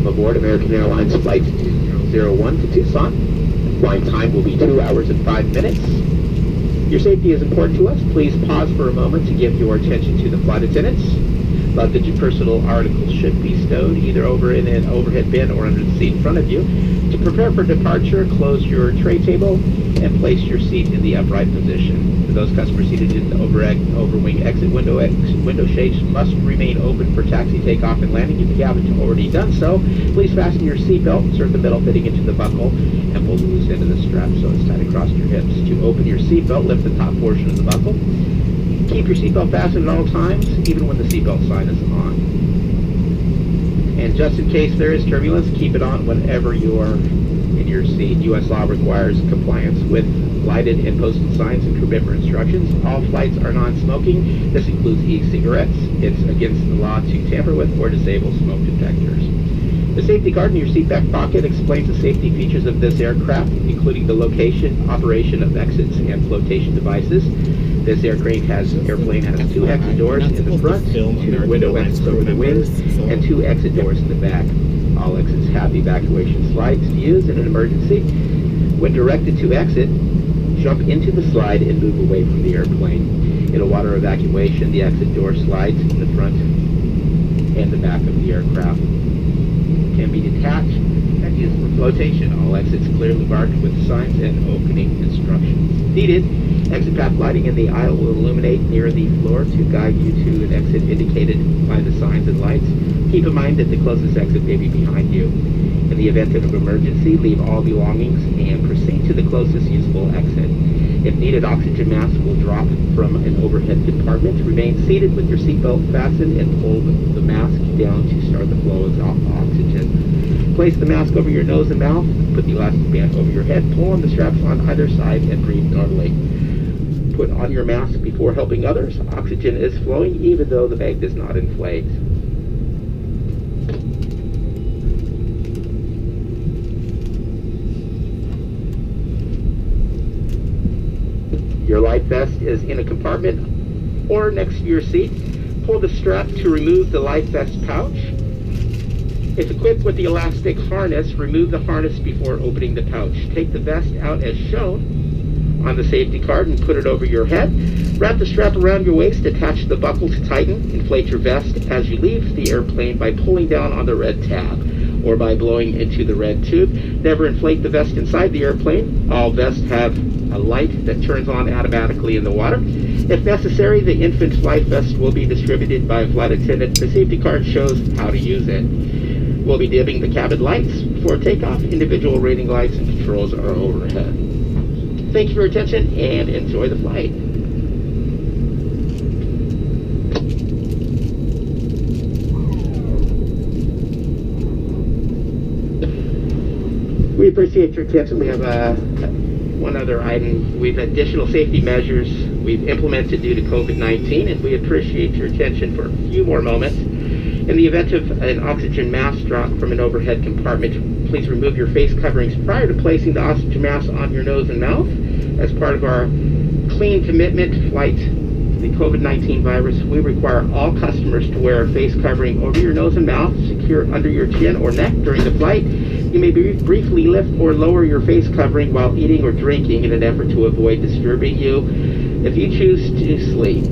Welcome aboard American Airlines Flight 201 to Tucson. Flying time will be 2 hours and 5 minutes. Your safety is important to us. Please pause for a moment to give your attention to the flight attendants. Luggage and personal articles should be stowed either over in an overhead bin or under the seat in front of you. To prepare for departure, close your tray table and place your seat in the upright position. For those customers seated in the overwing exit window shades must remain open for taxi, takeoff, and landing. If you haven't already done so, please fasten your seatbelt, insert the metal fitting into the buckle, and pull the loose end of the strap so it's tight across your hips. To open your seatbelt, lift the top portion of the buckle. Keep your seatbelt fastened at all times, even when the seatbelt sign is on. And just in case there is turbulence, keep it on whenever you are in your seat. U.S. law requires compliance with lighted and posted signs and crew member instructions. All flights are non-smoking. This includes e-cigarettes. It's against the law to tamper with or disable smoke detectors. The safety card in your seat back pocket explains the safety features of this aircraft, including the location, operation of exits, and flotation devices. This airplane has 2 exit doors in the front, 2 window exits over the wings, and 2 exit doors in the back. All exits have evacuation slides to use in an emergency. When directed to exit, jump into the slide and move away from the airplane. In a water evacuation, the exit door slides in the front and the back of the aircraft. Can be detached and used for flotation. All exits clearly marked with signs and opening instructions. Needed, exit path lighting in the aisle will illuminate near the floor to guide you to an exit indicated by the signs and lights. Keep in mind that the closest exit may be behind you. In the event of an emergency, leave all belongings and proceed to the closest usable exit. If needed, oxygen masks will drop from an overhead compartment. Remain seated with your seatbelt fastened and pull the mask down to start the flow of oxygen. Place the mask over your nose and mouth. Put the elastic band over your head. Pull on the straps on either side and breathe normally. Put on your mask before helping others. Oxygen is flowing even though the bag does not inflate. Your life vest is in a compartment or next to your seat. Pull the strap to remove the life vest pouch. If equipped with the elastic harness, remove the harness before opening the pouch. Take the vest out as shown on the safety card and put it over your head. Wrap the strap around your waist, attach the buckle to tighten. Inflate your vest as you leave the airplane by pulling down on the red tab or by blowing into the red tube. Never inflate the vest inside the airplane. All vests have a light that turns on automatically in the water. If necessary, the infant flight vest will be distributed by a flight attendant. The safety card shows how to use it. We'll be dimming the cabin lights before takeoff. Individual rating lights and controls are overhead. Thank you for your attention and enjoy the flight. We appreciate your attention. We have one other item. We've additional safety measures we've implemented due to COVID-19, and we appreciate your attention for a few more moments. In the event of an oxygen mask drop from an overhead compartment, please remove your face coverings prior to placing the oxygen mask on your nose and mouth. As part of our clean commitment flight to the COVID-19 virus, we require all customers to wear a face covering over your nose and mouth, secure under your chin or neck during the flight. You may briefly lift or lower your face covering while eating or drinking in an effort to avoid disturbing you. If you choose to sleep,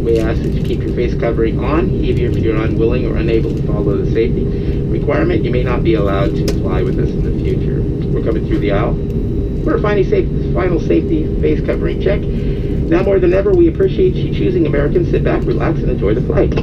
we ask that you keep your face covering on, even if you're unwilling or unable to follow the safety requirement. You may not be allowed to fly with us in the future. We're coming through the aisle for a final safety face covering check. Now more than ever, we appreciate you choosing American. Sit back, relax, and enjoy the flight.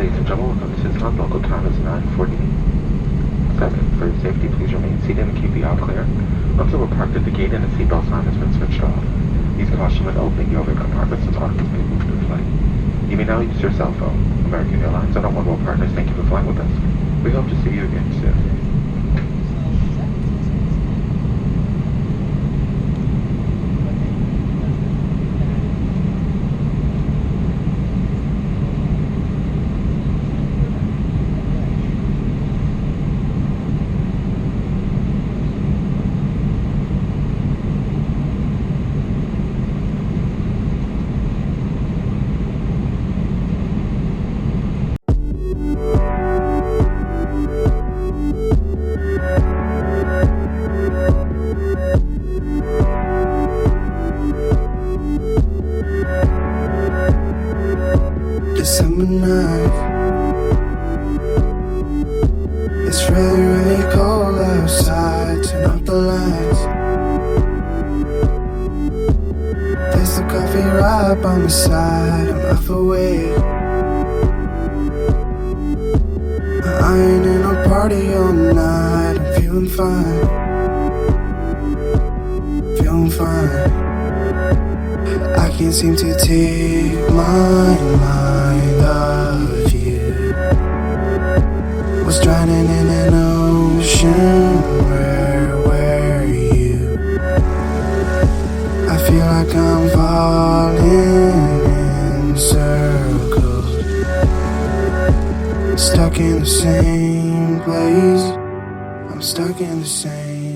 Ladies and gentlemen, welcome to Tucson. Local time is 9:47. For your safety, please remain seated and keep the aisle clear until we're parked at the gate and the seatbelt sign has been switched off. Use caution when opening the overhead compartments as articles may move in flight. You may now use your cell phone. American Airlines and our Oneworld partners, thank you for flying with us. We hope to see you again soon. December night. It's really, really cold outside. Turn off the lights. There's the coffee right by my side. I'm half awake. I ain't in a party all night. I'm feeling fine. Feeling fine. I can't seem to take my mind off you. Was drowning in an ocean. Where were you? I feel like I'm falling in circles, stuck in the same place. I'm stuck in the same